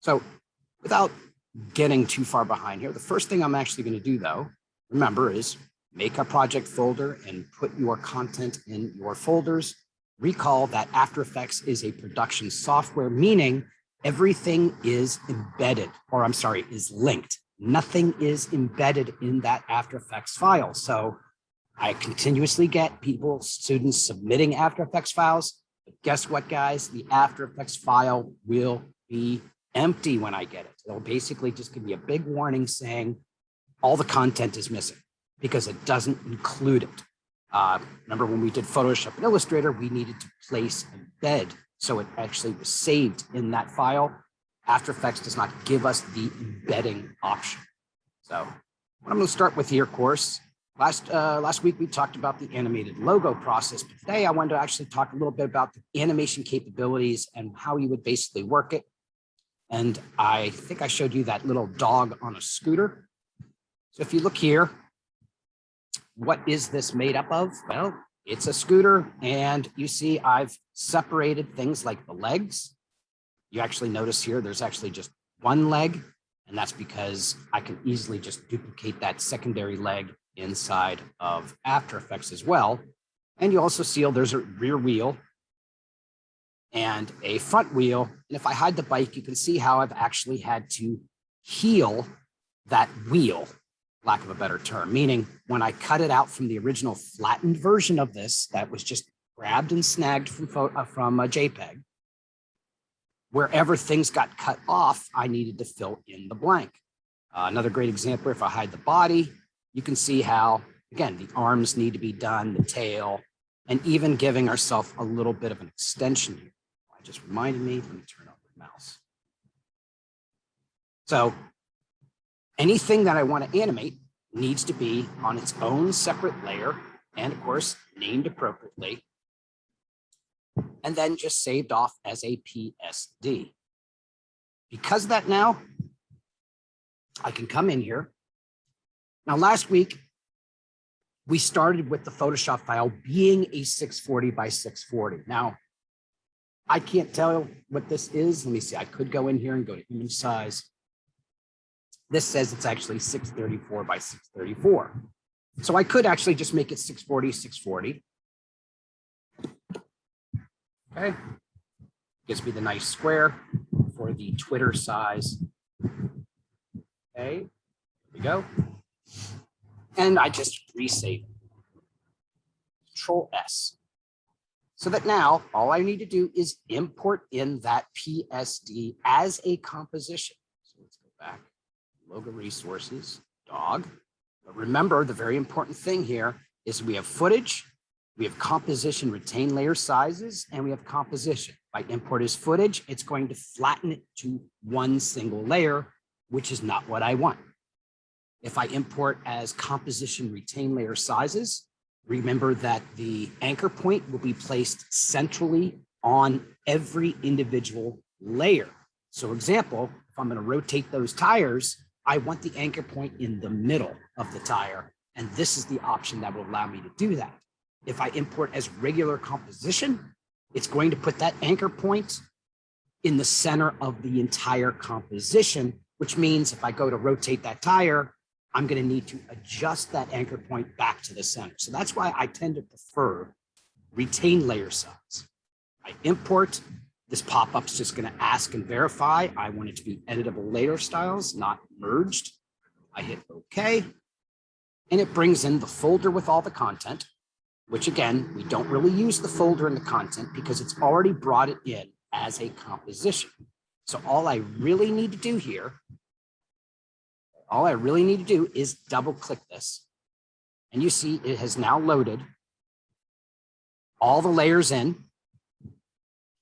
So without getting too far behind here, the first thing I'm actually going to do, though, remember, is make a project folder and put your content in your folders. Recall that After Effects is a production software, meaning everything is embedded, or I'm sorry, is linked. Nothing is embedded in that After Effects file. So I continuously get people, students submitting After Effects files. But guess what, guys? The After Effects file will be empty when I get it. It'll basically just give me a big warning saying all the content is missing because it doesn't include it. Remember when we did Photoshop and Illustrator, we needed to place embed. So it actually was saved in that file. After Effects does not give us the embedding option. So what I'm going to start with here, of course, last week we talked about the animated logo process, but today I wanted to actually talk a little bit about the animation capabilities and how you would basically work it. And I think I showed you that little dog on a scooter. So if you look here, what is this made up of? Well, it's a scooter, and you see I've separated things like the legs. You actually notice here there's actually just one leg, and that's because I can easily just duplicate that secondary leg inside of After Effects as well. And you also see there's a rear wheel and a front wheel. And if I hide the bike, you can see how I've actually had to heal that wheel, lack of a better term, meaning when I cut it out from the original flattened version of this, that was just grabbed and snagged from a JPEG, wherever things got cut off, I needed to fill in the blank. Another great example, if I hide the body, you can see how, again, the arms need to be done, the tail, and even giving ourselves a little bit of an extension here. I just reminded me, let me turn off the mouse. So anything that I want to animate needs to be on its own separate layer and, of course, named appropriately, and then just saved off as a PSD. Because of that now, I can come in here. Now, last week, we started with the Photoshop file being a 640 by 640. Now, I can't tell what this is. Let me see. I could go in here and go to image size. This says it's actually 634 by 634. So I could actually just make it 640, 640. Okay. Gives me the nice square for the Twitter size. Okay, here we go. And I just resave it. Control S. So that now all I need to do is import in that PSD as a composition. So let's go back. Logo resources, dog. But remember, the very important thing here is we have footage, we have composition, retain layer sizes, and we have composition. If I import as footage, it's going to flatten it to one single layer, which is not what I want. If I import as composition, retain layer sizes, remember that the anchor point will be placed centrally on every individual layer. So example, if I'm going to rotate those tires, I want the anchor point in the middle of the tire. And this is the option that will allow me to do that. If I import as regular composition, it's going to put that anchor point in the center of the entire composition, which means if I go to rotate that tire, I'm going to need to adjust that anchor point back to the center. So that's why I tend to prefer retain layer size. I import, this pop-up's just going to ask and verify. I want it to be editable layer styles, not merged. I hit OK, and it brings in the folder with all the content, which again, we don't really use the folder in the content because it's already brought it in as a composition. So all I really need to do here, is double click this. And you see it has now loaded all the layers in.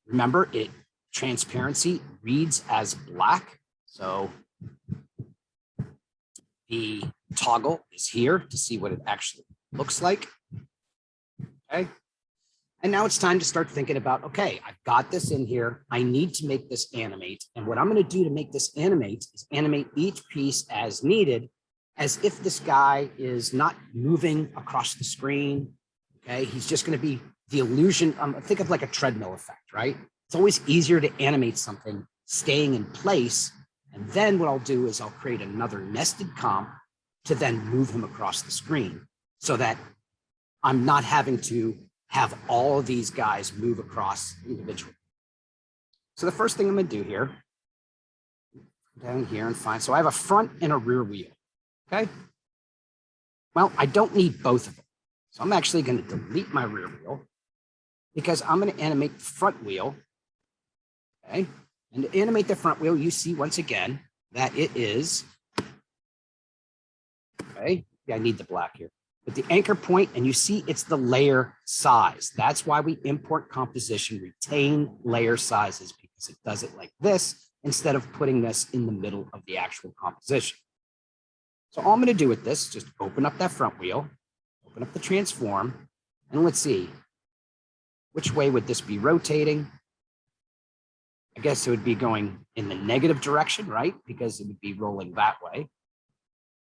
Remember, transparency reads as black. So the toggle is here to see what it actually looks like. Okay. And now it's time to start thinking about, okay, I've got this in here. I need to make this animate. And what I'm going to do to make this animate is animate each piece as needed, as if this guy is not moving across the screen. Okay. He's just going to be the illusion. Think of like a treadmill effect, right? It's always easier to animate something staying in place. And then what I'll do is I'll create another nested comp to then move him across the screen so that I'm not having to have all of these guys move across individually. So the first thing I'm going to do here, down here and find, so I have a front and a rear wheel. Okay. Well, I don't need both of them. So I'm actually going to delete my rear wheel because I'm going to animate the front wheel. Okay. And to animate the front wheel, you see once again that it is, okay, yeah, I need the black here, but the anchor point, and you see it's the layer size. That's why we import composition, retain layer sizes, because it does it like this instead of putting this in the middle of the actual composition. So all I'm going to do with this is just open up that front wheel, open up the transform, and let's see, which way would this be rotating? I guess it would be going in the negative direction, right? Because it would be rolling that way.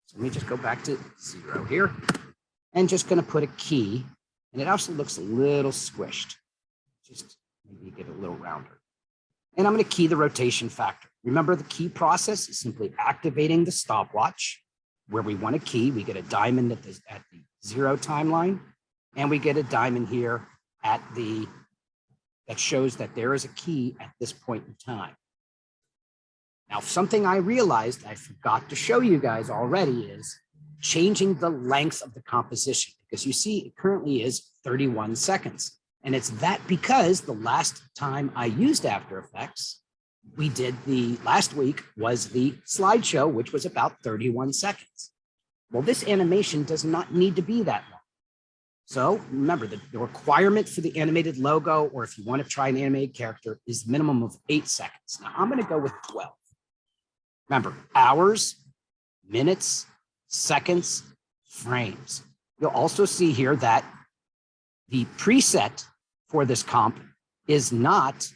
So let me just go back to 0 here and just going to put a key. And it also looks a little squished. Just maybe get a little rounder. And I'm going to key the rotation factor. Remember, the key process is simply activating the stopwatch. Where we want a key, we get a diamond at the 0 timeline, and we get a diamond here at the, that shows that there is a key at this point in time. Now, something I realized I forgot to show you guys already is changing the length of the composition, because you see it currently is 31 seconds. And it's that because the last time I used After Effects, we did last week was the slideshow, which was about 31 seconds. Well, this animation does not need to be that long. So remember, the requirement for the animated logo, or if you want to try an animated character, is minimum of 8 seconds. Now I'm going to go with 12. Remember, hours, minutes, seconds, frames. You'll also see here that the preset for this comp is not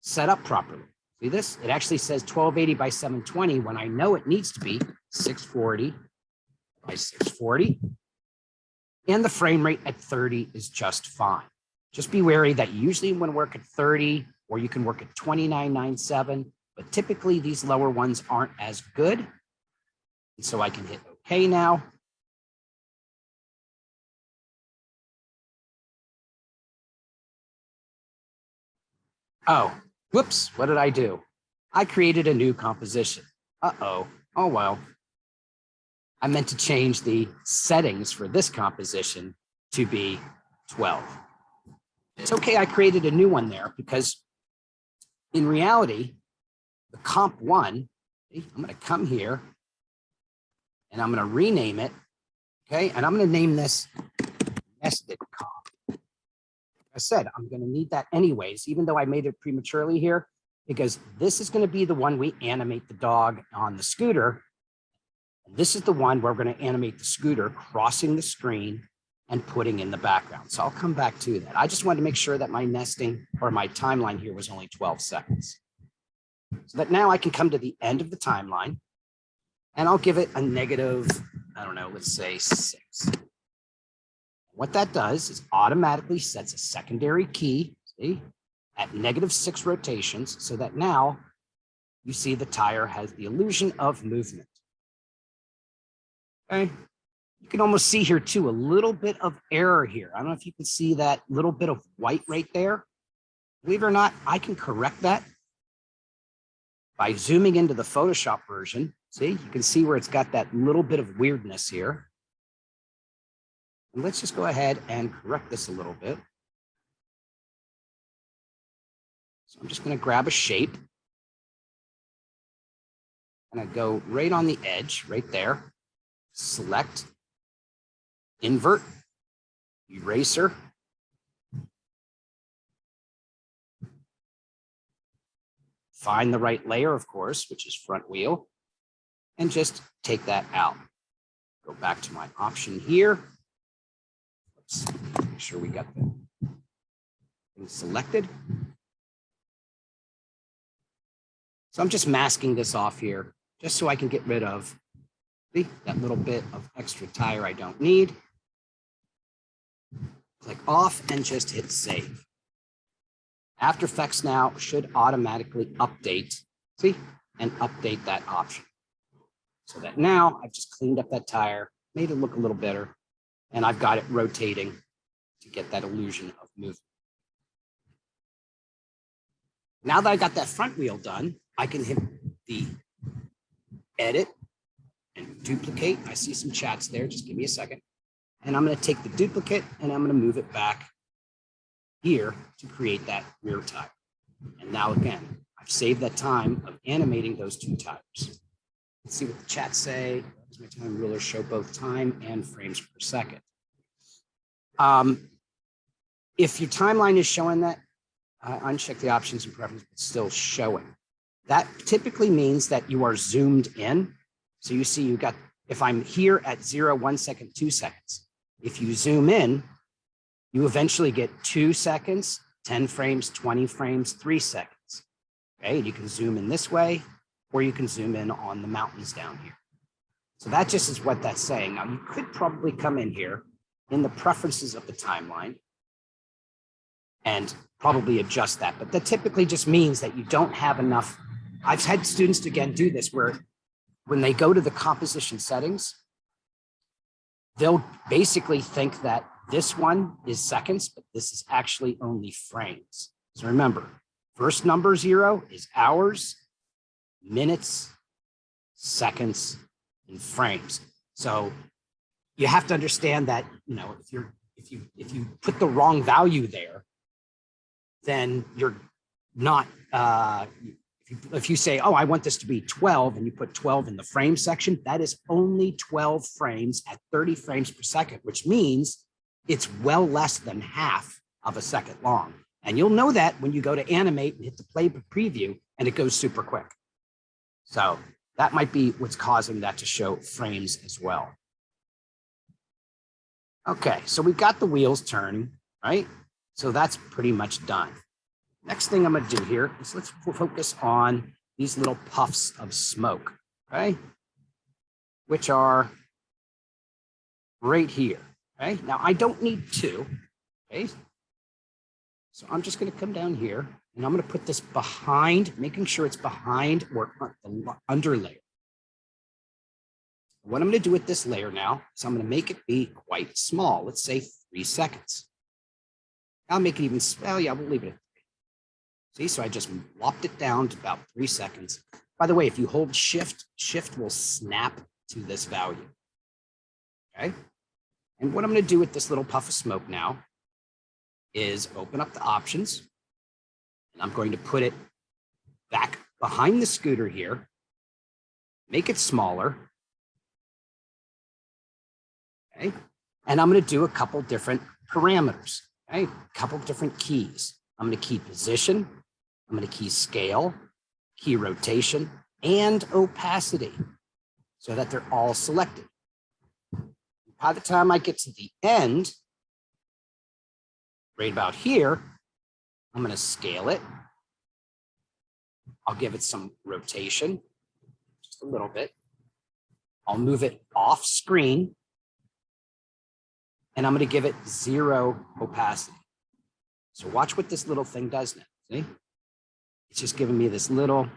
set up properly. See this? It actually says 1280 by 720 when I know it needs to be 640 by 640. And the frame rate at 30 is just fine. Just be wary that usually when work at 30, or you can work at 2997, but typically these lower ones aren't as good. And so I can hit OK now. Oh, whoops, what did I do? I created a new composition. Uh-oh, oh well. I meant to change the settings for this composition to be 12. It's okay, I created a new one there because in reality, the comp one, I'm gonna come here and I'm gonna rename it, okay? And I'm gonna name this nested comp. I said, I'm going to need that anyways, even though I made it prematurely here, because this is going to be the one we animate the dog on the scooter. And this is the one where we're going to animate the scooter crossing the screen and putting in the background. So I'll come back to that. I just wanted to make sure that my nesting or my timeline here was only 12 seconds. So that now I can come to the end of the timeline and I'll give it a negative, I don't know, let's say 6. What that does is automatically sets a secondary key, see, at -6 rotations, so that now you see the tire has the illusion of movement. Okay, you can almost see here too, a little bit of error here. I don't know if you can see that little bit of white right there. Believe it or not, I can correct that by zooming into the Photoshop version. See, you can see where it's got that little bit of weirdness here. And let's just go ahead and correct this a little bit. So I'm just going to grab a shape. And I go right on the edge, right there. Select, invert, eraser. Find the right layer, of course, which is front wheel. And just take that out. Go back to my option here. Make sure we got the thing selected. So I'm just masking this off here, just so I can get rid of that little bit of extra tire I don't need. Click off and just hit save. After Effects now should automatically update, see, and update that option. So that now I've just cleaned up that tire, made it look a little better, and I've got it rotating to get that illusion of movement. Now that I got that front wheel done, I can hit the edit and duplicate. I see some chats there, just give me a second. And I'm gonna take the duplicate and I'm gonna move it back here to create that rear tire. And now again, I've saved that time of animating those two tires. Let's see what the chats say. Does my time ruler show both time and frames per second? If your timeline is showing that, uncheck the options and preferences, but still showing. That typically means that you are zoomed in. So you see you got, if I'm here at 0, 1 second, 2 seconds, if you zoom in, you eventually get 2 seconds, 10 frames, 20 frames, 3 seconds. Okay, and you can zoom in this way, or you can zoom in on the mountains down here. So that just is what that's saying. Now you could probably come in here in the preferences of the timeline and probably adjust that, but that typically just means that you don't have enough. I've had students again do this where when they go to the composition settings, they'll basically think that this one is seconds, but this is actually only frames. So remember, first number 0 is hours, minutes, seconds, and frames. So you have to understand that, you know, if you put the wrong value there, then you're not, if you say, oh, I want this to be 12 and you put 12 in the frame section, that is only 12 frames at 30 frames per second, which means it's well less than half of a second long. And you'll know that when you go to animate and hit the play preview and it goes super quick. So that might be what's causing that to show frames as well. Okay, so we've got the wheels turning, right? So that's pretty much done. Next thing I'm going to do here is let's focus on these little puffs of smoke, okay? Which are right here, okay? Now I don't need 2, okay? So I'm just going to come down here and I'm going to put this behind, making sure it's behind or the under layer. What I'm going to do with this layer now is I'm going to make it be quite small. Let's say 3 seconds. I'll make it even, well, yeah, we'll leave it at 3. See, so I just lopped it down to about 3 seconds. By the way, if you hold shift, shift will snap to this value. Okay. And what I'm going to do with this little puff of smoke now is open up the options. And I'm going to put it back behind the scooter here, make it smaller. Okay. And I'm going to do a couple different parameters. Okay. A couple different keys. I'm going to key position. I'm going to key scale, key rotation, and opacity so that they're all selected. By the time I get to the end, right about here, I'm going to scale it. I'll give it some rotation, just a little bit. I'll move it off screen, and I'm going to give it 0 opacity. So watch what this little thing does now, see? It's just giving me this little,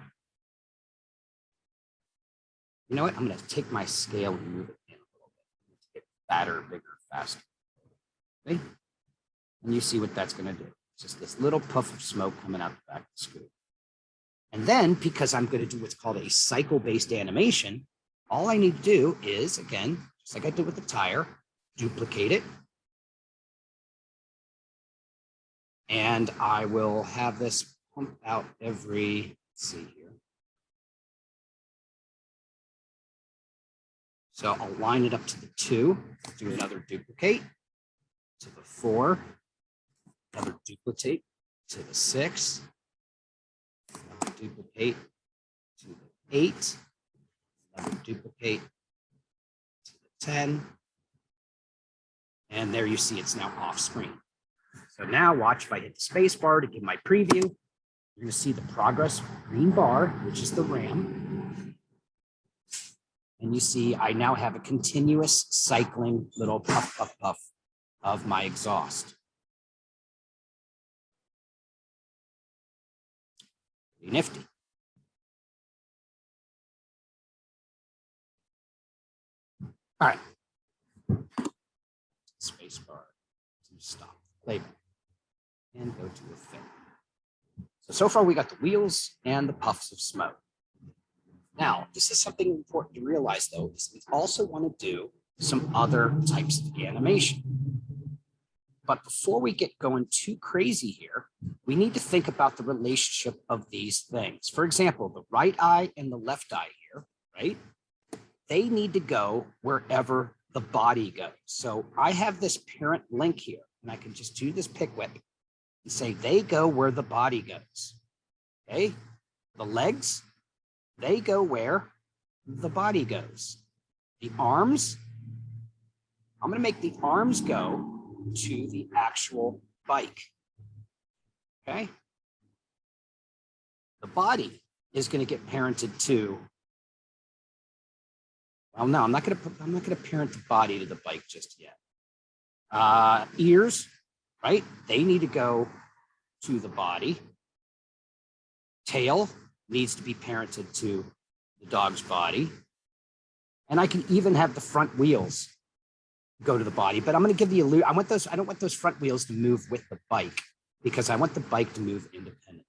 you know what? I'm going to take my scale and move it in a little bit. Get fatter, bigger, faster. Okay? And you see what that's going to do. It's just this little puff of smoke coming out the back of the screw. And then, because I'm going to do what's called a cycle-based animation, all I need to do is, again, just like I did with the tire, duplicate it. And I will have this pump out every, let's see here. So I'll line it up to the 2, do another duplicate to the 4, another duplicate to the 6, another duplicate to the 8, another duplicate to the 10. And there you see it's now off screen. So now watch if I hit the space bar to give my preview, you're going to see the progress green bar, which is the RAM. And you see I now have a continuous cycling little puff, puff, puff of my exhaust. Pretty nifty. All right. Spacebar to stop playback and go to effect. So far we got the wheels and the puffs of smoke. Now, this is something important to realize though, is we also want to do some other types of animation. But before we get going too crazy here, we need to think about the relationship of these things. For example, the right eye and the left eye here, right? They need to go wherever the body goes. So I have this parent link here, and I can just do this pick whip and say they go where the body goes. Okay, the legs, they go where the body goes. The arms, I'm going to make the arms go to the actual bike. Okay, the body is going to get parented to. Well, no, I'm not going to parent the body to the bike just yet. Ears, right? They need to go to the body. Tail needs to be parented to the dog's body. And I can even have the front wheels go to the body, but I'm going to give the illusion. I don't want those front wheels to move with the bike because I want the bike to move independently.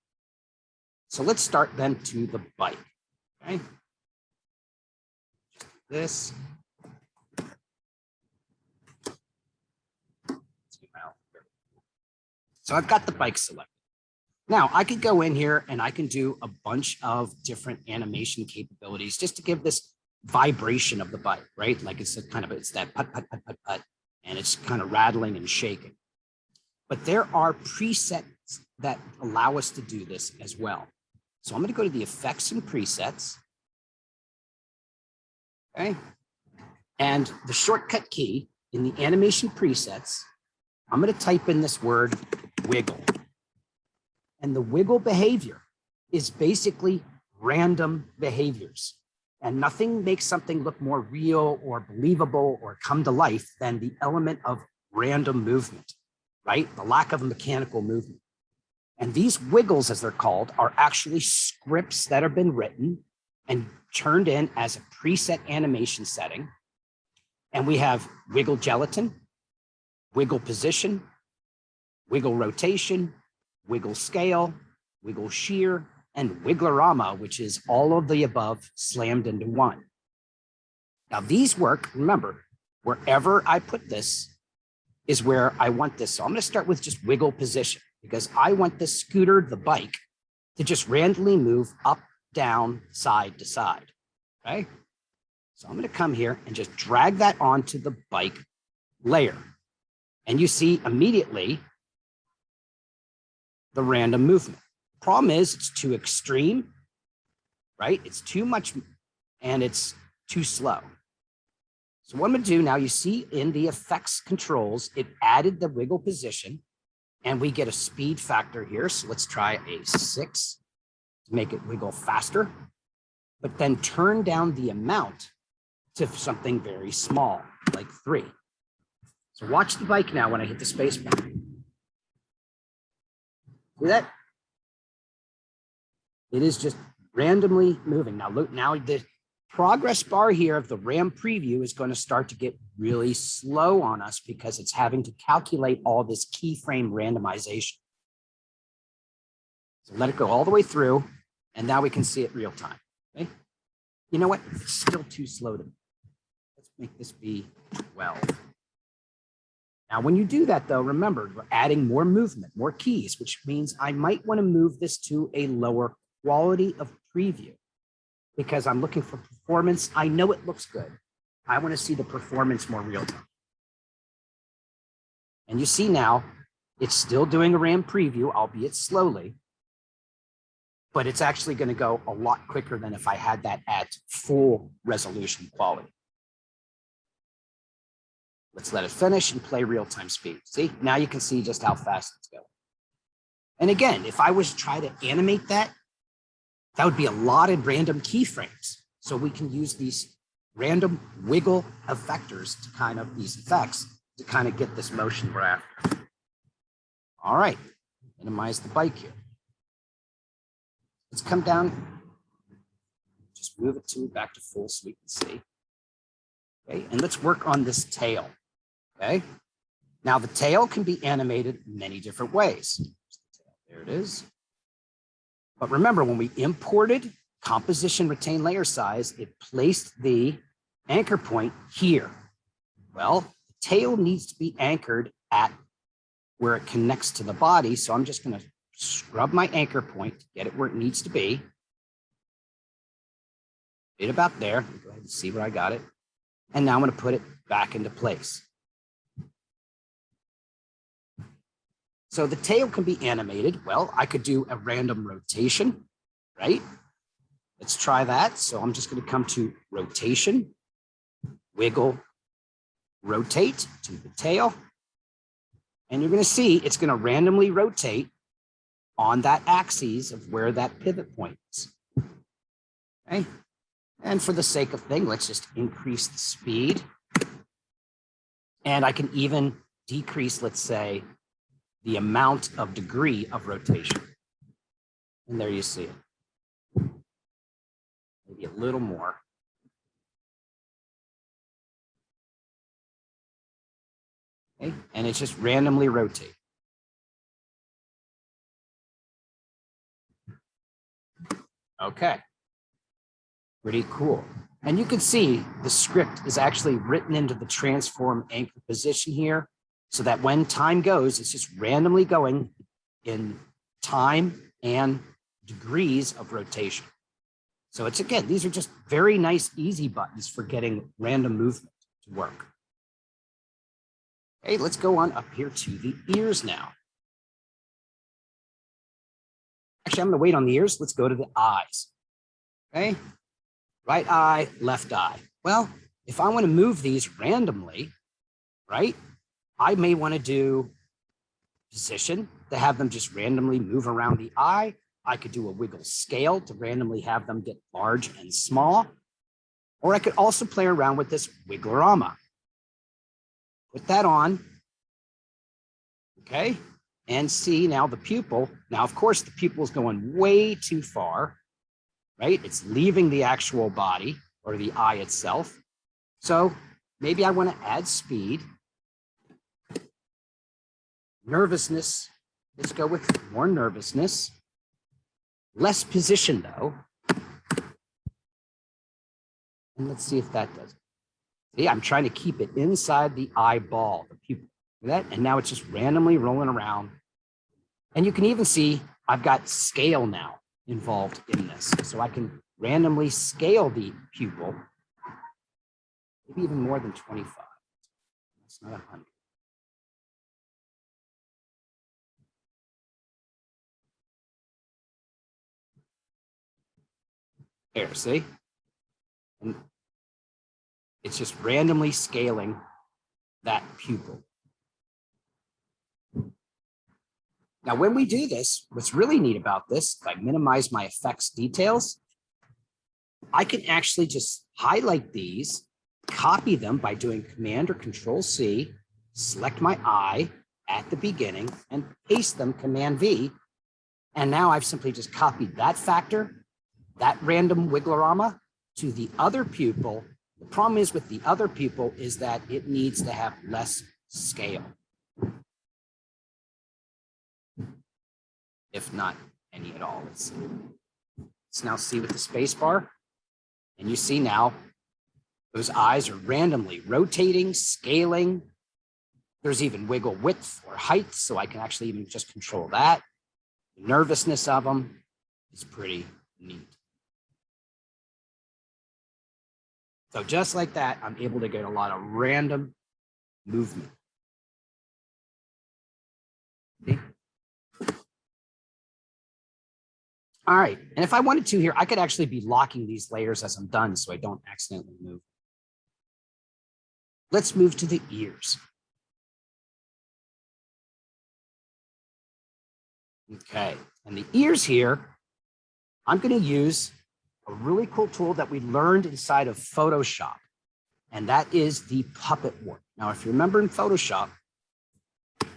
So let's start then to the bike. Okay. This. So I've got the bike selected. Now I could go in here and I can do a bunch of different animation capabilities just to give this vibration of the bike, right? Like it's that put, put, put, put, put, and it's kind of rattling and shaking. But there are presets that allow us to do this as well. So I'm going to go to the effects and presets. Okay. And the shortcut key in the animation presets, I'm going to type in this word wiggle. And the wiggle behavior is basically random behaviors. And nothing makes something look more real or believable or come to life than the element of random movement, right? The lack of a mechanical movement. And these wiggles, as they're called, are actually scripts that have been written and turned in as a preset animation setting. And we have wiggle gelatin, wiggle position, wiggle rotation, wiggle scale, wiggle shear, and wigglerama, which is all of the above slammed into one. Now these work, remember, wherever I put this is where I want this. So I'm going to start with just wiggle position because I want the scooter, the bike, to just randomly move up, down, side to side. Okay. So I'm going to come here and just drag that onto the bike layer. And you see immediately the random movement. Problem is it's too extreme, right? It's too much and it's too slow. So what I'm going to do now, you see in the effects controls, it added the wiggle position and we get a speed factor here. So let's try a 6 to make it wiggle faster, but then turn down the amount to something very small, like 3. So watch the bike now when I hit the space bar. See that? It is just randomly moving. Now look, now the progress bar here of the RAM preview is going to start to get really slow on us because it's having to calculate all this keyframe randomization. So let it go all the way through, and now we can see it real time. Okay? You know what? It's still too slow to me. Let's make this be 12. Now, when you do that, though, remember, we're adding more movement, more keys, which means I might want to move this to a lower quality of preview because I'm looking for performance. I know it looks good. I want to see the performance more real time. And you see now, it's still doing a RAM preview, albeit slowly, but it's actually going to go a lot quicker than if I had that at full resolution quality. Let's let it finish and play real-time speed. See, now you can see just how fast it's going. And again, if I was to try to animate that, that would be a lot of random keyframes. So we can use these random wiggle effectors to kind of, these effects, to kind of get this motion we're after. All right, minimize the bike here. let's come down, just move it to back to full so we can see. Okay, and let's work on this tail. Okay, now the tail can be animated many different ways. There it is. But remember, when we imported composition retain layer size, it placed the anchor point here. Well, the tail needs to be anchored at where it connects to the body. So I'm just going to scrub my anchor point to get it where it needs to be. Right about there. Go ahead and see where I got it. And now I'm going to put it back into place. So the tail can be animated. Well, I could do a random rotation, right? Let's try that. So I'm just going to come to rotation, wiggle, rotate to the tail. And you're going to see it's going to randomly rotate on that axis of where that pivot point is. Okay. And for the sake of thing, let's just increase the speed. And I can even decrease, let's say, the amount of degree of rotation. And there you see it. Maybe a little more. Okay. And it's just randomly rotate. Okay. Pretty cool. And you can see the script is actually written into the transform anchor position here, so that when time goes, it's just randomly going in time and degrees of rotation. So it's, again, these are just very nice, easy buttons for getting random movement to work. Okay, let's go on up here to the ears now. Actually, I'm going to wait on the ears. Let's go to the eyes. Okay, right eye, left eye. Well, if I want to move these randomly, right, I may want to do position to have them just randomly move around the eye. I could do a wiggle scale to randomly have them get large and small. Or I could also play around with this wigglerama. Put that on. Okay. And see now the pupil. Now, of course, the pupil is going way too far, right? It's leaving the actual body or the eye itself. So maybe I want to add speed. Nervousness, let's go with more nervousness. Less position though. And let's see if that does it. See, I'm trying to keep it inside the eyeball, the pupil. That, and now it's just randomly rolling around. And you can even see I've got scale now involved in this. So I can randomly scale the pupil, maybe even more than 25. It's not 100. There, see? And it's just randomly scaling that pupil. Now, when we do this, what's really neat about this, if I minimize my effects details, I can actually just highlight these, copy them by doing Command or Control C, select my eye at the beginning and paste them Command V. And now I've simply just copied that factor, that random wigglerama to the other pupil. The problem is with the other pupil is that it needs to have less scale, if not any at all. Let's now see with the space bar. And you see now those eyes are randomly rotating, scaling. There's even wiggle width or height, so I can actually even just control that. The nervousness of them is pretty neat. So just like that, I'm able to get a lot of random movement. See? All right, and if I wanted to here, I could actually be locking these layers as I'm done so I don't accidentally move. Let's move to the ears. Okay, and the ears here, I'm going to use a really cool tool that we learned inside of Photoshop, and that is the puppet work. Now, if you remember in Photoshop, if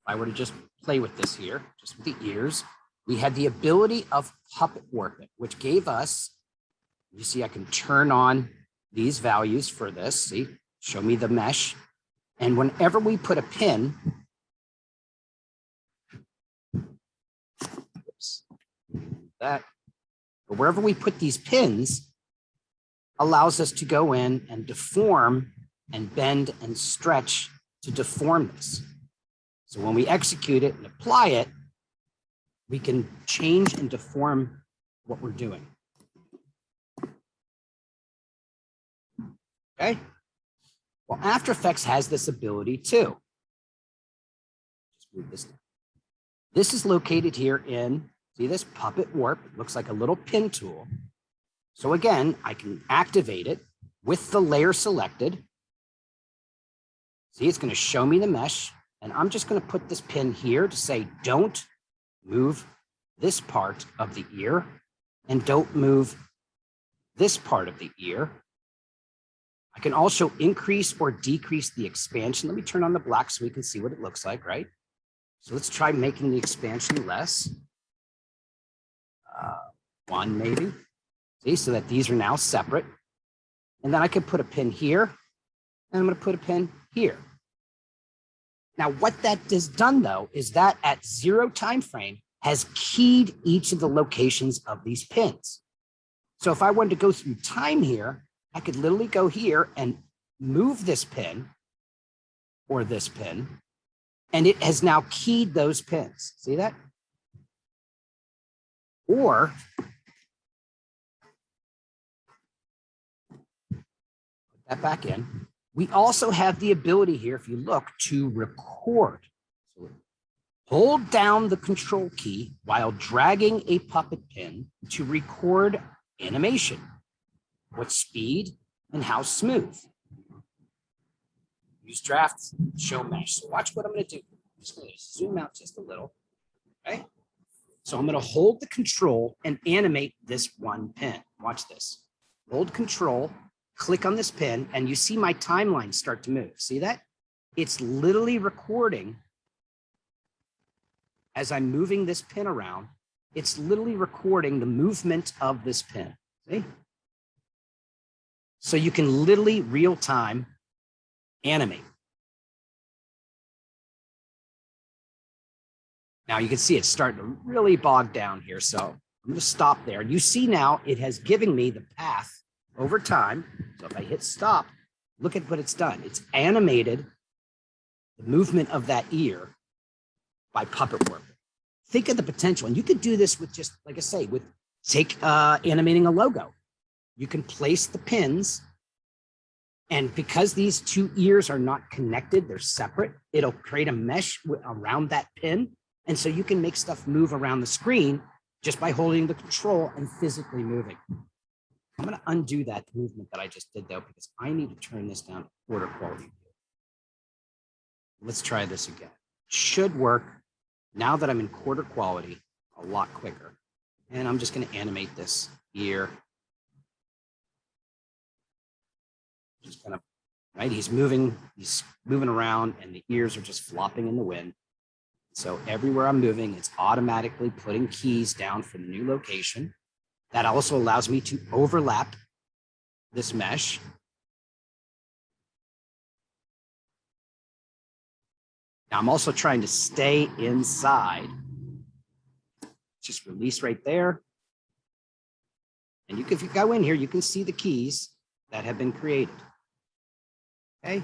I were to just play with this here, just with the ears, we had the ability of puppet warping, which gave us, you see, I can turn on these values for this. See, show me the mesh. And whenever we put a pin, oops, that, but wherever we put these pins allows us to go in and deform and bend and stretch to deform this. So when we execute it and apply it, we can change and deform what we're doing. Okay. Well, After Effects has this ability too. Just move this down. This is located here in, see this puppet warp? It looks like a little pin tool. So again, I can activate it with the layer selected. See, it's going to show me the mesh, and I'm just going to put this pin here to say, don't move this part of the ear and don't move this part of the ear. I can also increase or decrease the expansion. Let me turn on the black so we can see what it looks like, right? So let's try making the expansion less. 1 maybe. See, so that these are now separate. And then I can put a pin here, and I'm going to put a pin here. Now, what that has done, though, is that at 0 time frame has keyed each of the locations of these pins. So if I wanted to go through time here, I could literally go here and move this pin or this pin, and it has now keyed those pins. See that? Or put that back in. We also have the ability here, if you look, to record. So hold down the control key while dragging a puppet pin to record animation. What speed and how smooth. Use draft, show mesh. So watch what I'm going to do. I'm just going to zoom out just a little. Okay. So I'm going to hold the control and animate this one pin. Watch this. Hold control, click on this pin, and you see my timeline start to move. See that? It's literally recording as I'm moving this pin around. It's literally recording the movement of this pin. See? So you can literally real time animate. Now you can see it's starting to really bog down here. So I'm going to stop there. You see now it has given me the path over time. So if I hit stop, look at what it's done. It's animated the movement of that ear by puppet warping. Think of the potential. And you could do this with just, like I say, with animating a logo. You can place the pins, and because these two ears are not connected, they're separate, it'll create a mesh around that pin. And so you can make stuff move around the screen just by holding the control and physically moving. I'm going to undo that movement that I just did though, because I need to turn this down to quarter quality. Let's try this again. Should work now that I'm in quarter quality a lot quicker. And I'm just going to animate this ear. Just kind of, right? He's moving around and the ears are just flopping in the wind. So everywhere I'm moving, it's automatically putting keys down for the new location. That also allows me to overlap this mesh. Now I'm also trying to stay inside. Just release right there. And you can, if you go in here, you can see the keys that have been created. Okay.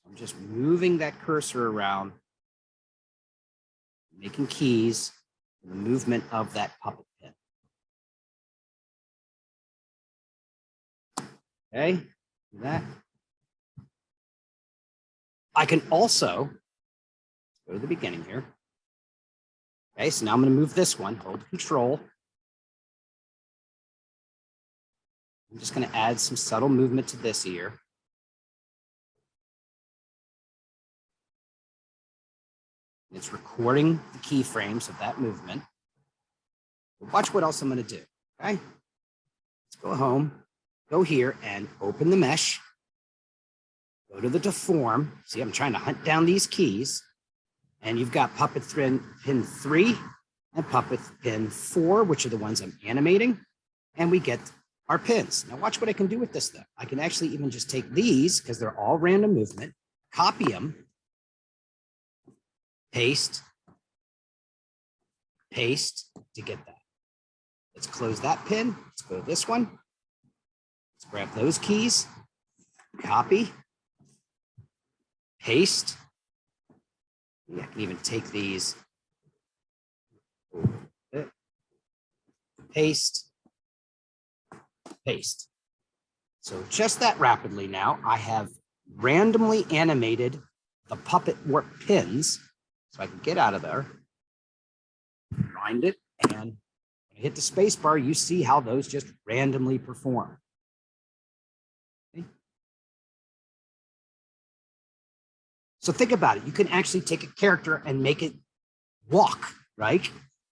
I'm just moving that cursor around, making keys for the movement of that puppet pin. Okay, do that. I can also go to the beginning here. Okay, so now I'm going to move this one, hold control. I'm just going to add some subtle movement to this ear. It's recording the keyframes of that movement. Watch what else I'm going to do. Okay. Let's go home, go here and open the mesh. Go to the deform. See, I'm trying to hunt down these keys. And you've got puppet pin 3 and puppet pin 4, which are the ones I'm animating. And we get our pins. Now watch what I can do with this though. I can actually even just take these because they're all random movement, copy them, paste to get that. Let's close that pin. Let's go to this one. Let's grab those keys, copy, paste. I can even take these, paste. So just that rapidly now, I have randomly animated the puppet warp pins. So I can get out of there, find it, and when I hit the space bar, you see how those just randomly perform. Okay. So think about it. You can actually take a character and make it walk, right?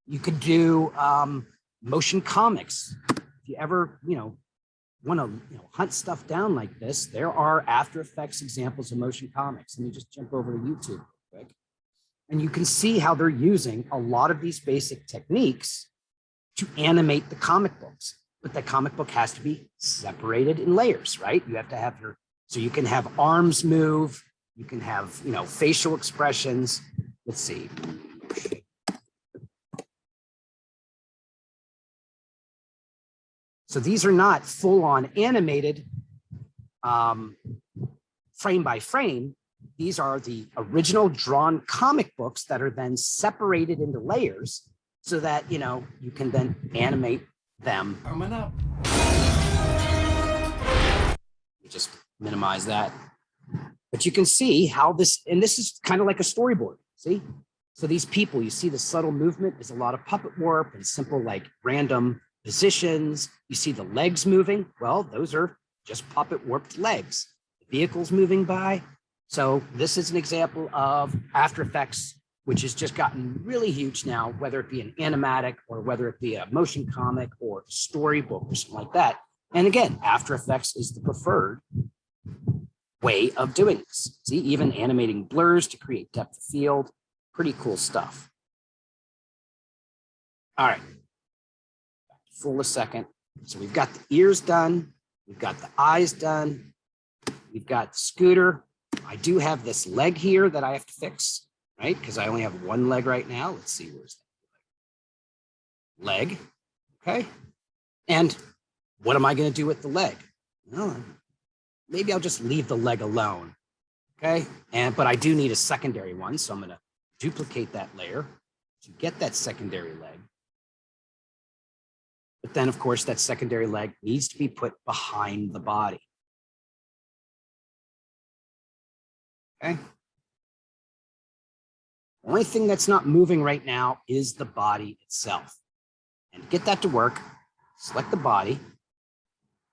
You could do motion comics. If you ever, want to hunt stuff down like this, there are After Effects examples of motion comics. Let me just jump over to YouTube real quick. And you can see how they're using a lot of these basic techniques to animate the comic books. But the comic book has to be separated in layers, right? You have to have so you can have arms move, you can have, facial expressions. Let's see. So these are not full on animated frame by frame. These are the original drawn comic books that are then separated into layers so that, you can then animate them. Coming up. Just minimize that. But you can see how this, and this is kind of like a storyboard, see? So these people, you see the subtle movement is a lot of puppet warp and simple like random positions. You see the legs moving. Well, those are just puppet warped legs. The vehicles moving by. So this is an example of After Effects, which has just gotten really huge now, whether it be an animatic or whether it be a motion comic or a storybook or something like that. And again, After Effects is the preferred way of doing this. See, even animating blurs to create depth of field, pretty cool stuff. All right. Full a second. So we've got the ears done. We've got the eyes done. We've got the scooter. I do have this leg here that I have to fix, right? Because I only have one leg right now. Let's see, where's that leg? Okay. And what am I going to do with the leg? Well, maybe I'll just leave the leg alone. Okay. But I do need a secondary one. So I'm going to duplicate that layer to get that secondary leg. But then, of course, that secondary leg needs to be put behind the body. Okay. The only thing that's not moving right now is the body itself. And to get that to work, select the body.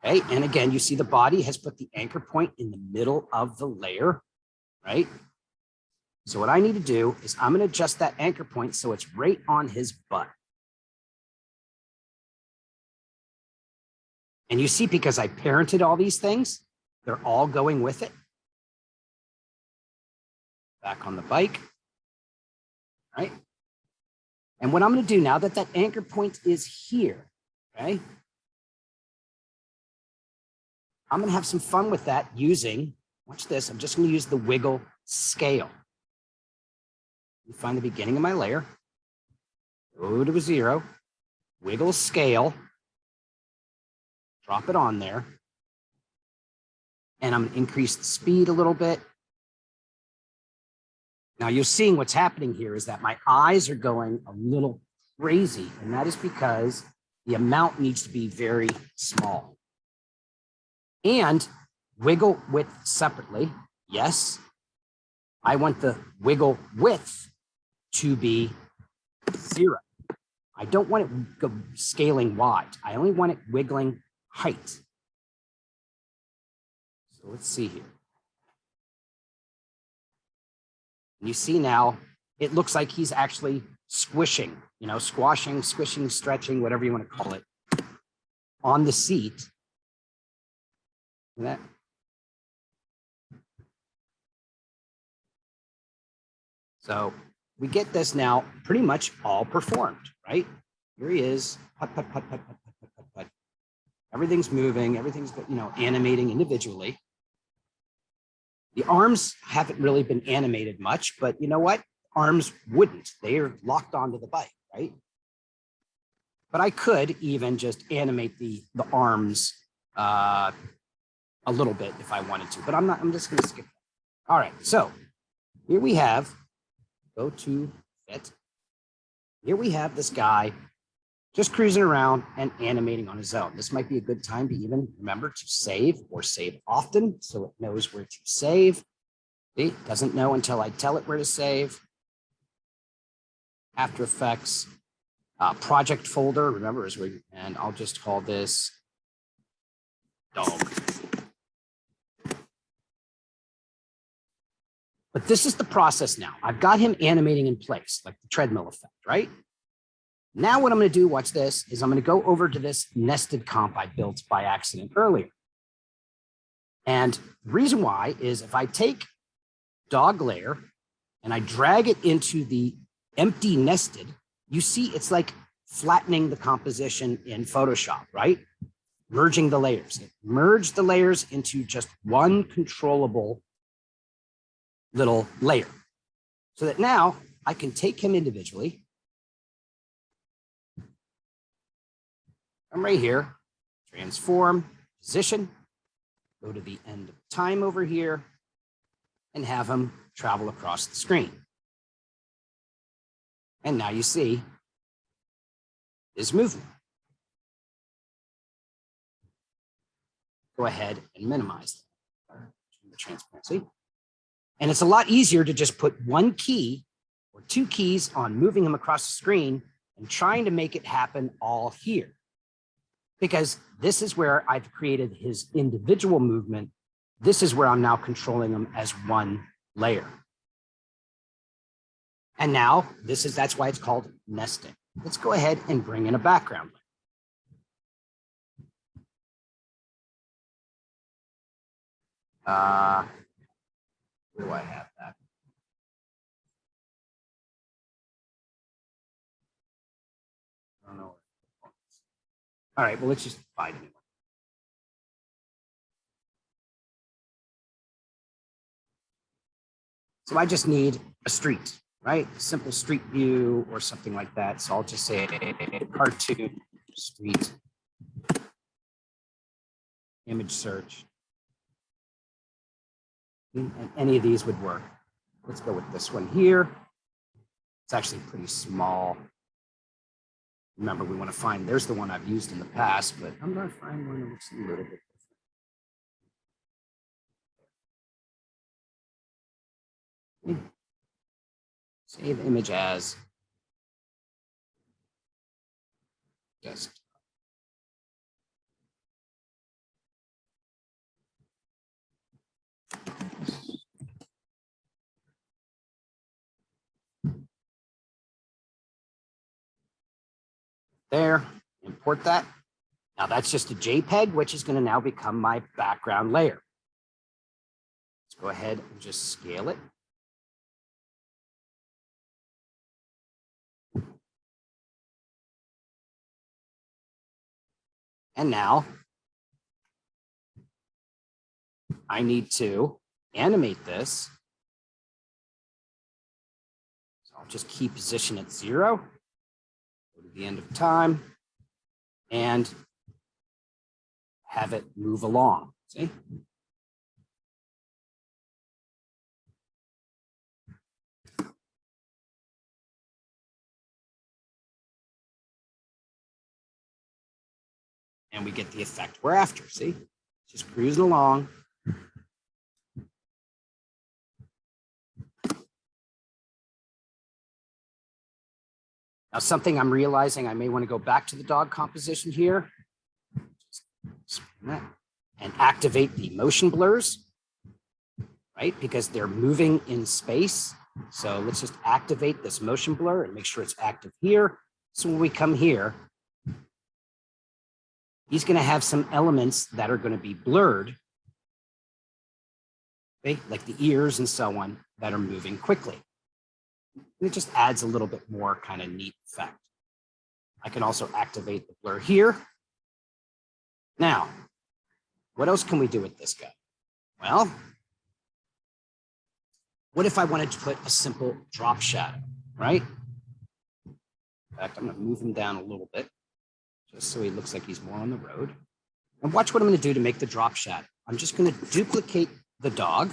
Okay. And again, you see the body has put the anchor point in the middle of the layer, right? So what I need to do is I'm going to adjust that anchor point so it's right on his butt. And you see, because I parented all these things, they're all going with it. Back on the bike, right? And what I'm going to do now that that anchor point is here, okay? I'm going to have some fun with that using, watch this, I'm just going to use the wiggle scale. Find the beginning of my layer, go to a 0, wiggle scale, drop it on there, and I'm going to increase the speed a little bit. Now you're seeing what's happening here is that my eyes are going a little crazy, and that is because the amount needs to be very small. And wiggle width separately. Yes, I want the wiggle width to be 0. I don't want it scaling wide. I only want it wiggling height. So let's see here. You see now, it looks like he's actually squishing, squashing, squishing, stretching, whatever you want to call it, on the seat. That. So we get this now pretty much all performed, right? Here he is, put, put, put, put, put, put, put, put, put. Everything's moving, everything's, animating individually. The arms haven't really been animated much, but you know what? Arms wouldn't. They are locked onto the bike, right? But I could even just animate the arms a little bit if I wanted to, but I'm just going to skip that. All right, so here we have, go to fit. Here we have this guy just cruising around and animating on his own. This might be a good time to even remember to save or save often so it knows where to save. See, it doesn't know until I tell it where to save. After Effects, project folder, remember, and I'll just call this dog. But this is the process now. I've got him animating in place, like the treadmill effect, right? Now what I'm going to do, watch this, is I'm going to go over to this nested comp I built by accident earlier. And the reason why is if I take dog layer and I drag it into the empty nested, you see it's like flattening the composition in Photoshop, right? Merging the layers. It merged the layers into just one controllable little layer. So that now I can take him individually. I'm right here, transform, position, go to the end of time over here, and have him travel across the screen. And now you see his movement. Go ahead and minimize the transparency. And it's a lot easier to just put one key or two keys on moving him across the screen and trying to make it happen all here. Because this is where I've created his individual movement. This is where I'm now controlling him as one layer. And now that's why it's called nesting. Let's go ahead and bring in a background. Where do I have that? I don't know. All right, well, let's just find it. So I just need a street, right? A simple street view or something like that. So I'll just say cartoon street image search. And any of these would work. Let's go with this one here. It's actually pretty small. Remember, we want to find, there's the one I've used in the past, but I'm going to find one that looks a little bit different. Save image as just. There, import that. Now that's just a JPEG, which is going to now become my background layer. Let's go ahead and just scale it. And now I need to animate this. So I'll just keep position at 0. Go to the end of time and have it move along. See? And we get the effect we're after. See? Just cruising along. Now, something I'm realizing I may want to go back to the dog composition here and activate the motion blurs, right? Because they're moving in space. So let's just activate this motion blur and make sure it's active here. So when we come here, he's going to have some elements that are going to be blurred, okay, like the ears and so on, that are moving quickly. And it just adds a little bit more kind of neat effect. I can also activate the blur here. Now, what else can we do with this guy? Well, what if I wanted to put a simple drop shadow, right? In fact, I'm going to move him down a little bit just so he looks like he's more on the road. And watch what I'm going to do to make the drop shadow. I'm just going to duplicate the dog,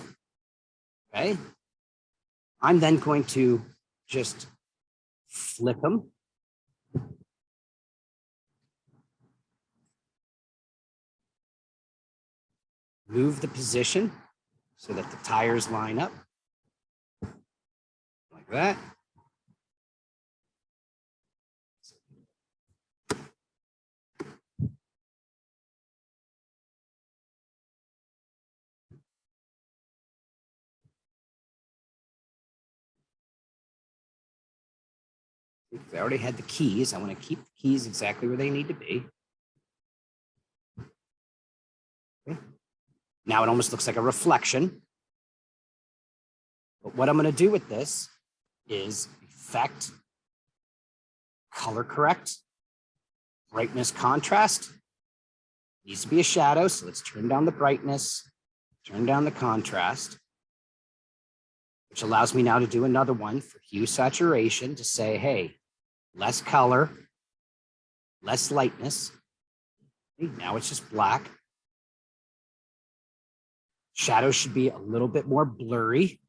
okay? I'm then going to just flip him. Move the position so that the tires line up like that. I already had the keys. I want to keep the keys exactly where they need to be. Okay. Now it almost looks like a reflection. But what I'm going to do with this is effect, color correct, brightness contrast. Needs to be a shadow, so let's turn down the brightness, turn down the contrast, which allows me now to do another one for hue saturation to say, hey, less color, less lightness. Okay, now it's just black. Shadow should be a little bit more blurry.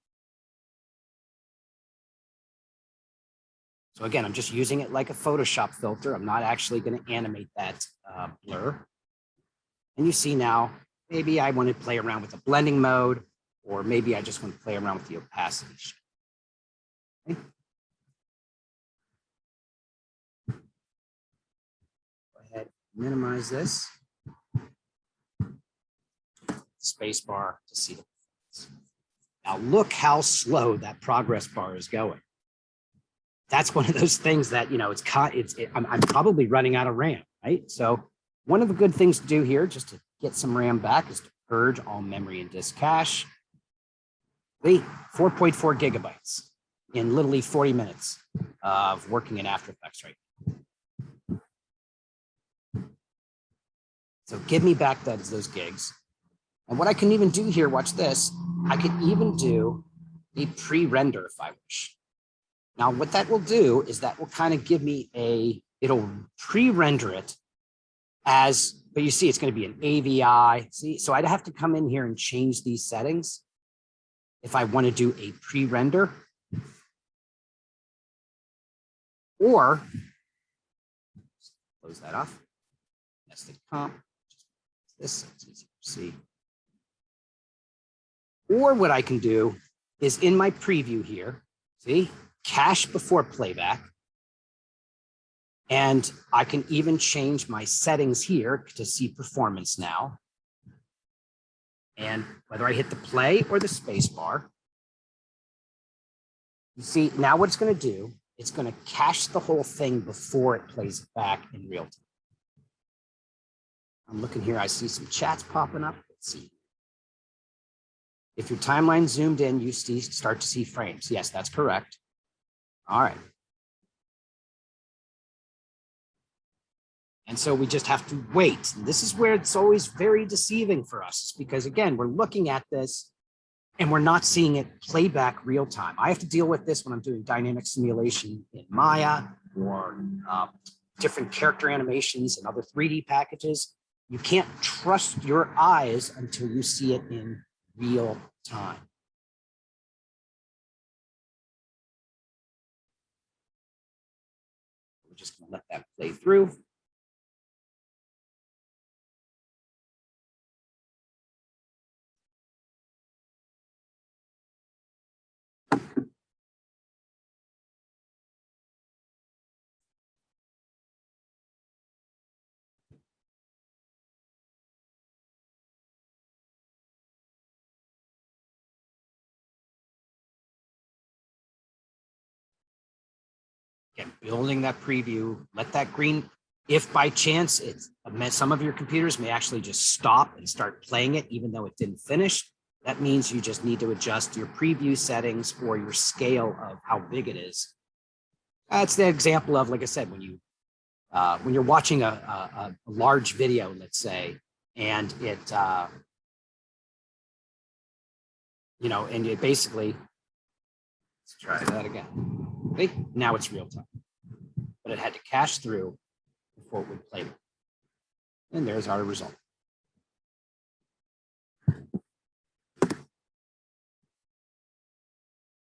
So again, I'm just using it like a Photoshop filter. I'm not actually going to animate that blur. And you see now, maybe I want to play around with the blending mode, or maybe I just want to play around with the opacity. Okay. Go ahead, minimize this. Space bar to see the difference. Now look how slow that progress bar is going. That's one of those things that, you know, I'm probably running out of RAM, right? So one of the good things to do here, just to get some RAM back, is to purge all memory and disk cache. 4.4 gigabytes in literally 40 minutes of working in After Effects right now. So give me back those gigs. And what I can even do here, watch this, I can even do a pre-render if I wish. Now, what that will do is that will kind of give me it'll pre-render it as, but you see it's going to be an AVI. See, so I'd have to come in here and change these settings if I want to do a pre-render. Or, close that off, nested comp, this, it's easy to see. Or what I can do is in my preview here, see, cache before playback. And I can even change my settings here to see performance now. And whether I hit the play or the space bar, you see now what it's going to do, it's going to cache the whole thing before it plays it back in real time. I'm looking here, I see some chats popping up. Let's see. If your timeline zoomed in, you start to see frames. Yes, that's correct. All right. And so we just have to wait. And this is where it's always very deceiving for us, because again, we're looking at this and we're not seeing it play back real time. I have to deal with this when I'm doing dynamic simulation in Maya or different character animations and other 3D packages. You can't trust your eyes until you see it in real time. We're just going to let that play through. Again, building that preview, let that green, if by chance it's some of your computers may actually just stop and start playing it, even though it didn't finish. That means you just need to adjust your preview settings or your scale of how big it is. That's the example of, like I said, when you're watching a large video, let's say, and it, and it basically, let's try that again. Okay, now it's real time, but it had to cache through before it would play it. And there's our result.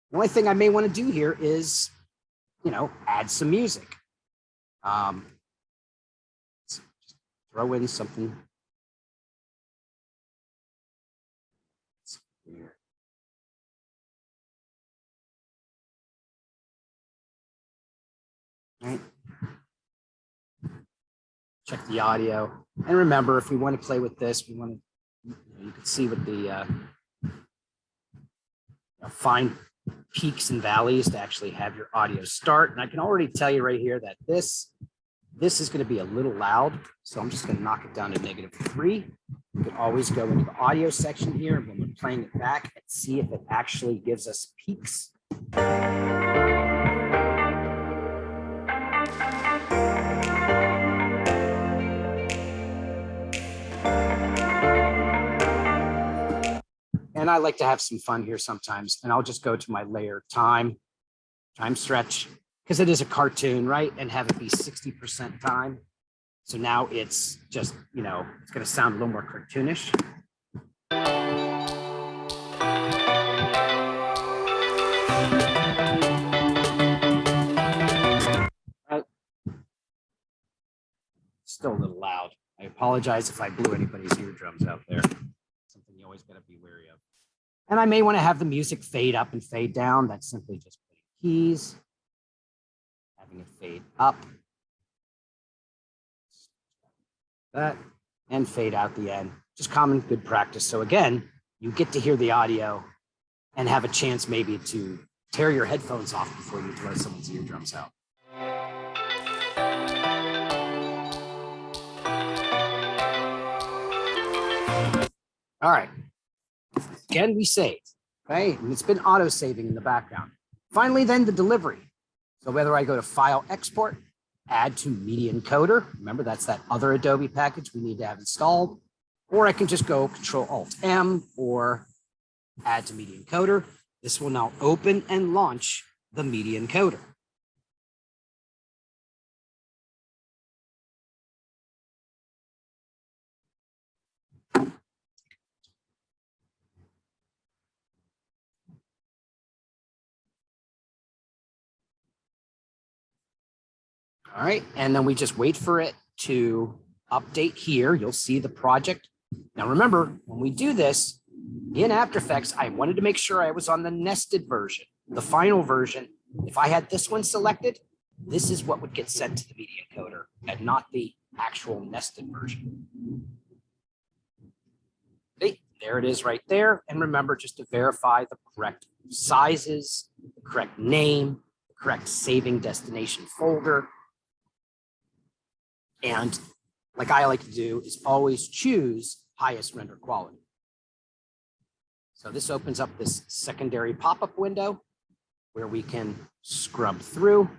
The only thing I may want to do here is, add some music. Just throw in something. Right. Check the audio. And remember, if we want to play with this, we want to, you can see with the find peaks and valleys to actually have your audio start. And I can already tell you right here that this is going to be a little loud. So I'm just going to knock it down to -3. You can always go into the audio section here when we're playing it back and see if it actually gives us peaks. And I like to have some fun here sometimes. And I'll just go to my layer time stretch, because it is a cartoon, right? And have it be 60% time. So now it's just, it's going to sound a little more cartoonish. Right. Still a little loud. I apologize if I blew anybody's eardrums out there. Something you always got to be wary of. And I may want to have the music fade up and fade down. That's simply just putting keys, having it fade up, that, and fade out the end. Just common good practice. So again, you get to hear the audio and have a chance maybe to tear your headphones off before you throw someone's eardrums out. All right. Again, we saved, okay? And it's been auto-saving in the background. Finally, then the delivery. So whether I go to File, Export, Add to Media Encoder, remember that's that other Adobe package we need to have installed, or I can just go Control-Alt-M or Add to Media Encoder. This will now open and launch the Media Encoder. All right, and then we just wait for it to update here. You'll see the project. Now remember, when we do this in After Effects, I wanted to make sure I was on the nested version, the final version. If I had this one selected, this is what would get sent to the Media Encoder and not the actual nested version. Okay, there it is right there. And remember just to verify the correct sizes, the correct name, the correct saving destination folder. And like I like to do is always choose highest render quality. So this opens up this secondary pop-up window where we can scrub through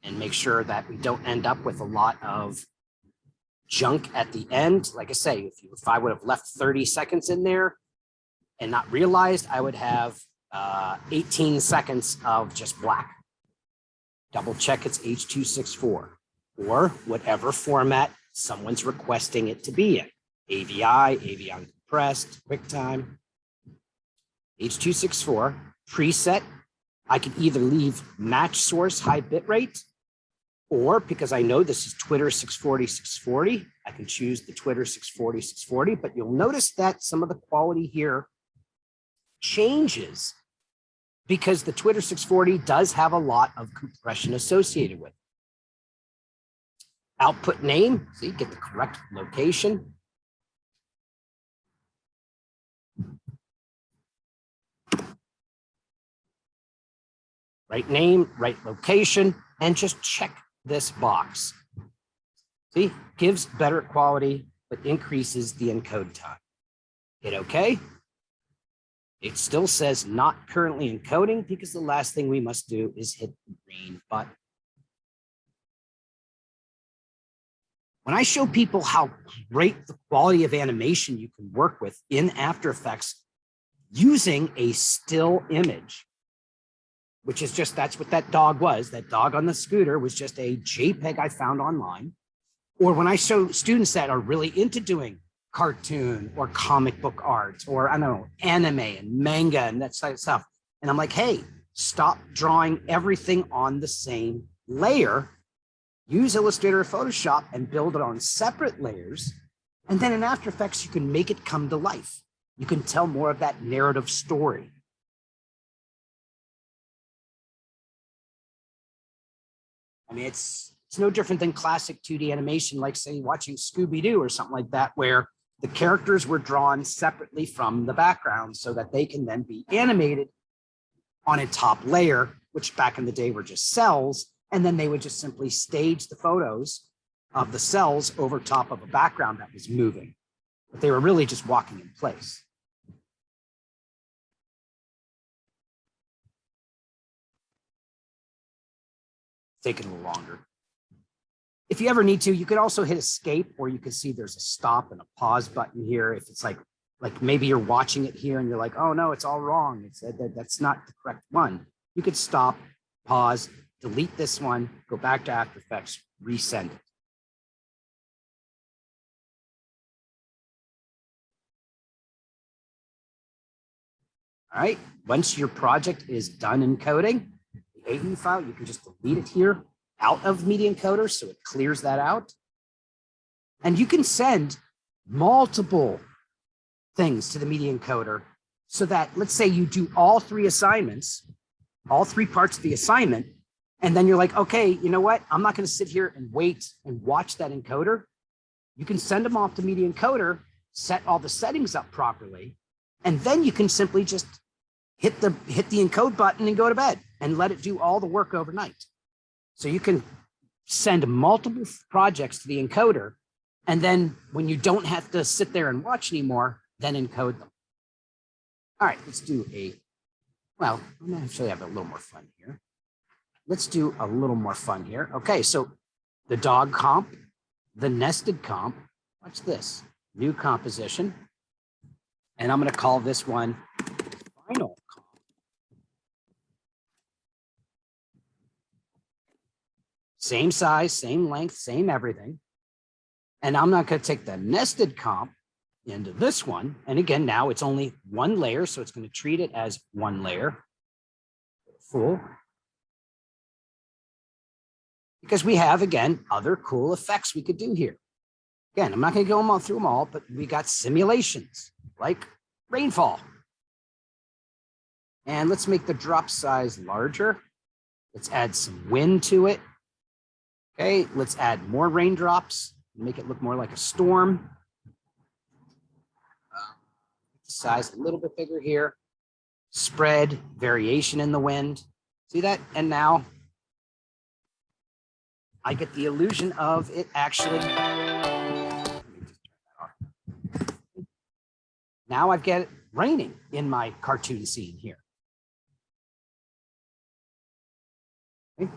and make sure that we don't end up with a lot of junk at the end. Like I say, if I would have left 30 seconds in there and not realized, I would have 18 seconds of just black. Double check it's H.264 or whatever format someone's requesting it to be in. AVI, AVI compressed, QuickTime, H.264, preset. I could either leave match source high bitrate, or because I know this is Twitter 640, 640, I can choose the Twitter 640, 640, but you'll notice that some of the quality here changes because the Twitter 640 does have a lot of compression associated with it. Output name, see, get the correct location. Right name, right location, and just check this box. See, gives better quality, but increases the encode time. Hit OK. It still says not currently encoding because the last thing we must do is hit the green button. When I show people how great the quality of animation you can work with in After Effects using a still image, which is just, that's what that dog was. That dog on the scooter was just a JPEG I found online. Or when I show students that are really into doing cartoon or comic book art, or I don't know, anime and manga and that sort of stuff. And I'm like, hey, stop drawing everything on the same layer. Use Illustrator or Photoshop and build it on separate layers. And then in After Effects, you can make it come to life. You can tell more of that narrative story. I mean, it's no different than classic 2D animation, like say watching Scooby-Doo or something like that, where the characters were drawn separately from the background so that they can then be animated on a top layer, which back in the day were just cells. And then they would just simply stage the photos of the cells over top of a background that was moving. But they were really just walking in place. Taking a little longer. If you ever need to, you could also hit escape, or you can see there's a stop and a pause button here. If it's like maybe you're watching it here and you're like, oh no, it's all wrong. It's that's not the correct one. You could stop, pause, delete this one, go back to After Effects, resend it. All right, once your project is done encoding, the AE file, you can just delete it here out of Media Encoder, so it clears that out. And you can send multiple things to the Media Encoder so that, let's say you do all three assignments, all three parts of the assignment, and then you're like, okay, you know what? I'm not going to sit here and wait and watch that encoder. You can send them off to Media Encoder, set all the settings up properly, and then you can simply just hit the encode button and go to bed and let it do all the work overnight. So you can send multiple projects to the encoder, and then when you don't have to sit there and watch anymore, then encode them. All right, let's do well, I'm gonna actually have a little more fun here. Let's do a little more fun here. Okay, so the dog comp, the nested comp, watch this, new composition. And I'm gonna call this one final comp. Same size, same length, same everything. And I'm not gonna take the nested comp into this one. And again, now it's only one layer, so it's gonna treat it as one layer. Full. Because we have, again, other cool effects we could do here. Again, I'm not gonna go through them all, but we got simulations like rainfall. And let's make the drop size larger. Let's add some wind to it. Okay, let's add more raindrops, make it look more like a storm. Size a little bit bigger here. Spread, variation in the wind. See that? And now I get the illusion of it actually. Now I've got it raining in my cartoon scene here. Okay.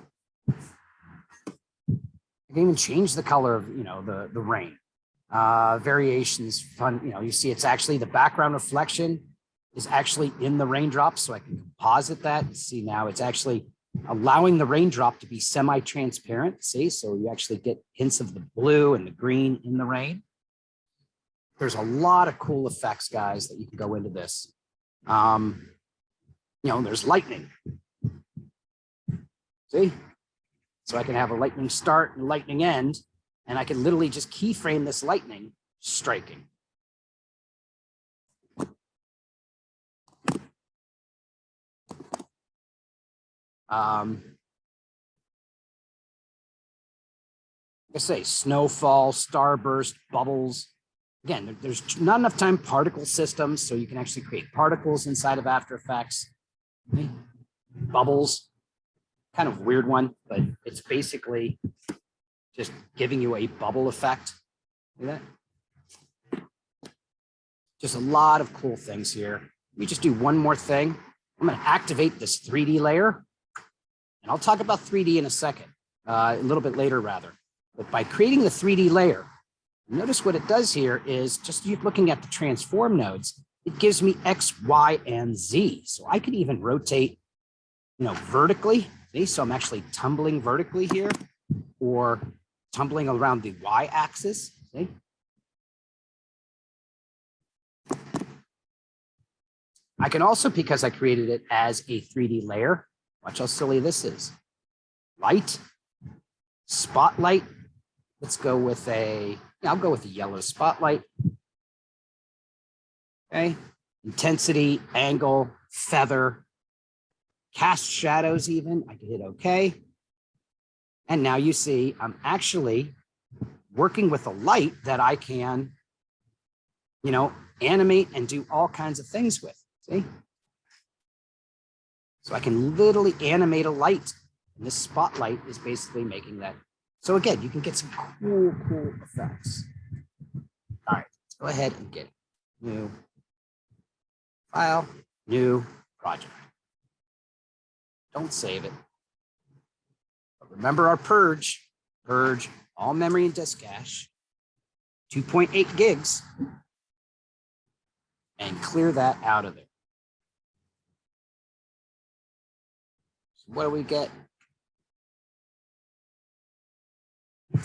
I can even change the color of, the rain. Variations, fun, you see it's actually the background reflection is actually in the raindrops, so I can composite that and see now it's actually allowing the raindrop to be semi-transparent. See, so you actually get hints of the blue and the green in the rain. There's a lot of cool effects, guys, that you can go into this. There's lightning. See? So I can have a lightning start and lightning end, and I can literally just keyframe this lightning striking. I say snowfall, starburst, bubbles. Again, there's not enough time particle systems, so you can actually create particles inside of After Effects. Bubbles. kind of weird one, but it's basically just giving you a bubble effect. See that? Just a lot of cool things here. Let me just do one more thing. I'm going to activate this 3D layer, and I'll talk about 3D in a second, a little bit later rather. But by creating the 3D layer, notice what it does here is just looking at the transform nodes, it gives me X, Y, and Z. So I could even rotate, vertically. See, so I'm actually tumbling vertically here or tumbling around the Y axis. See? I can also, because I created it as a 3D layer, watch how silly this is. Light, spotlight. Let's go with I'll go with a yellow spotlight. Okay. Intensity, angle, feather, cast shadows even. I can hit OK. And now you see I'm actually working with a light that I can, animate and do all kinds of things with. See? So I can literally animate a light. And this spotlight is basically making that. So again, you can get some cool effects. All right, let's go ahead and get new file, new project. Don't save it. But remember our purge all memory and disk cache, 2.8 gigs, and clear that out of there. So what do we get? I'm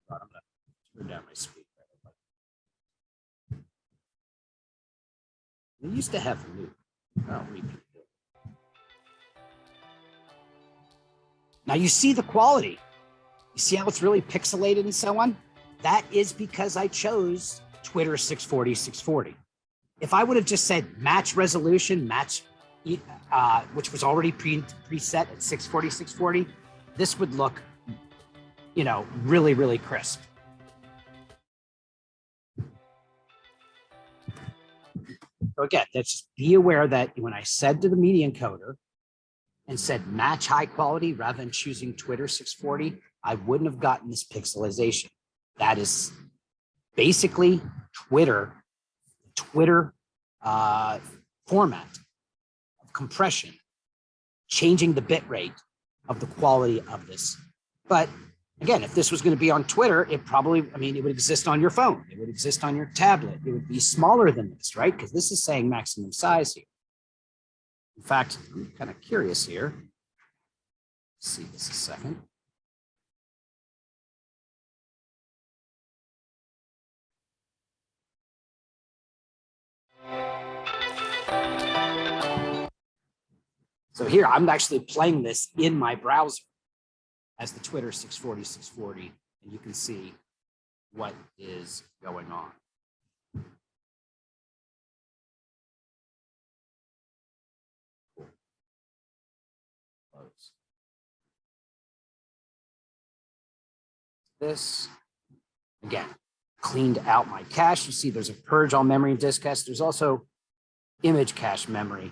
going to turn down my speed. We used to have loop. I'll repeat it. Now you see the quality. You see how it's really pixelated and so on? That is because I chose Twitter 640. If I would have just said match resolution, which was already preset at 640, this would look, really crisp. So again, just be aware that when I said to the media encoder and said match high quality rather than choosing Twitter 640, I wouldn't have gotten this pixelization. That is basically Twitter format of compression, changing the bit rate of the quality of this. But again, if this was going to be on Twitter, it would exist on your phone. It would exist on your tablet. It would be smaller than this, right? Because this is saying maximum size here. In fact, I'm kind of curious here. Let's see this a second. So here, I'm actually playing this in my browser as the Twitter 640, and you can see what is going on. Cool. Close. This, again, cleaned out my cache. You see there's a purge all memory and disk cache. There's also image cache memory